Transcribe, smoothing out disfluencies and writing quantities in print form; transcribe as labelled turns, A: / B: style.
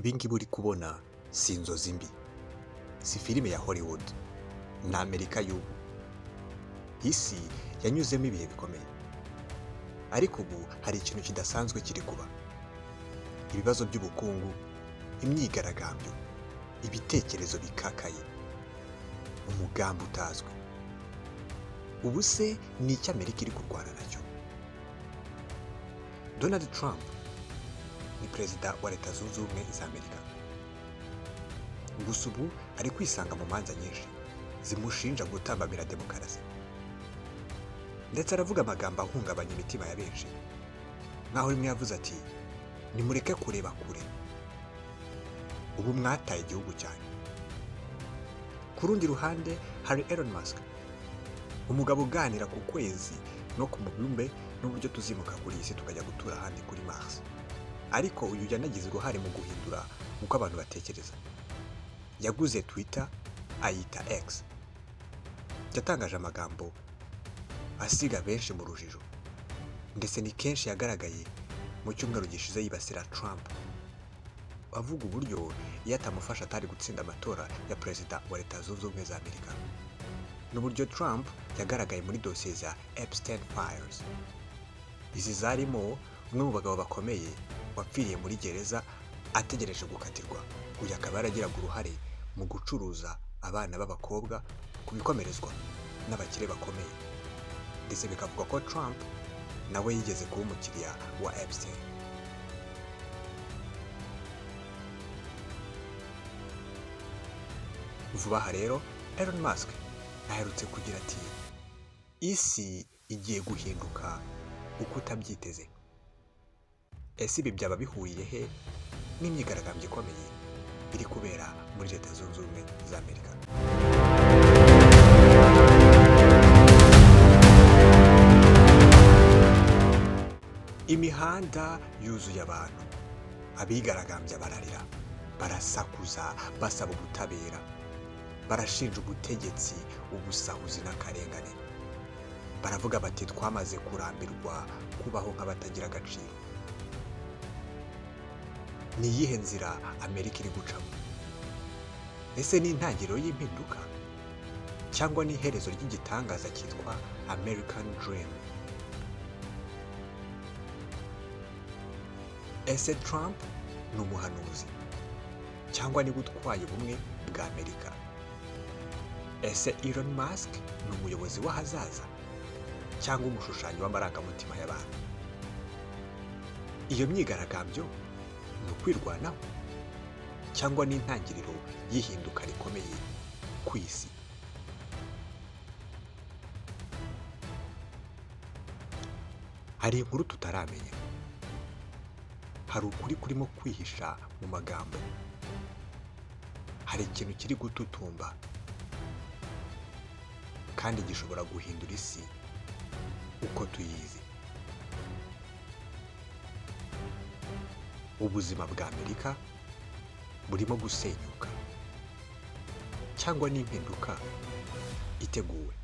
A: ibingibi uri kubona si inzozi mbi, si filime ya Hollywood, ni Amerika y'ubu. Isi yanyuzemo ibihe bikomeye, ariko ubu hari ikintu kidasanzwe kiri kuba. Ibibazo by'ubukungu, imyigaragambyo, ibitekerezo bikakaye, umugambi utazwi. Ubu se ni iki Amerika iri kurwana nacyo? Donald Trump ni perezida wa Leta Zunze Ubumwe za Amerika. Gusa ubu ari kwisanga mu manza nyinshi zimushinja gutambamira demokarasi, ndetse aravuga amagambo ahungabanya imitima ya benshi, nk'aho rimwe yavuze ati nimureke kureba kure, ubu mwataye igihugu cyane. Ku rundi ruhande hari Elon Musk, umugabo uganira ku kwezi no ku mubumbe n'uburyo tuzimuka kuri iyi si tukajya gutura ahandi kuri Mars. Ariko uyu yanagize uruhare mu guhindura uko abantu batekereza. Yaguze Twitter ayita X. Yatangaje amagambo asiga benshi mu rujijo, ndetse ni kenshi yagaragaye mu cyumweru gishize yibasira Trump, avuga uburyo iyo atamufasha atari gutsinda amatora ya perezida wa Leta Zunze Ubumwe za Amerika, n'uburyo Trump yagaragaye muri dosiye za Epstein Files. Izi zarimo umwe mu bagabo bakomeye wapfiriye muri gereza ategereje gukatirwa. Uyu akaba yaragiraga uruhare mu gucuruza abana b'abakobwa ku bikomerezwa n'abakire bakomeye, ndetse bikavuga ko Trump nawe yigeze kuba umukiriya wa Epstein. Vuba aha rero Elon Musk aherutse kugira ati isi igiye guhinduka uko utabyiteze. Ese ibi byaba bihuriye he n'imyigaragambyo ikomeye iri kubera muri Leta Zunze Ubumwe za Amerika? Imihanda yuzuye abantu, abigaragambya bararira, barasakuza basaba ubutabera, barashinja ubutegetsi ubusahuzi n'akarengane. Baravuga bati twamaze kurambirwa kubaho nk'abatagira agaciro. Ni iyihe nzira Amerika iri gucamo? Ese ni intangiriro y'impinduka, cyangwa ni iherezo ry'igitangaza cyitwa American Dream? Ese Trump ni umuhanuzi, cyangwa niba utwaye ubumwe bwa Amerika? Ese Elon Musk ni umuyobozi w'ahazaza, cyangwa umushushanyi w'amarangamutima y'abantu? Iyo myigaragambyo ni ukwirwanaho, cyangwa ni intangiriro y'ihinduka rikomeye ku isi? Hari inkuru tutaramenya, hari ukuri kurimo kwihisha mu magambo, hari ikintu kiri gututumba kandi gishobora guhindura isi uko tuyizi. Ubuzima bwa Amerika burimo gusenyuka, cyangwa n'impinduka iteguwe?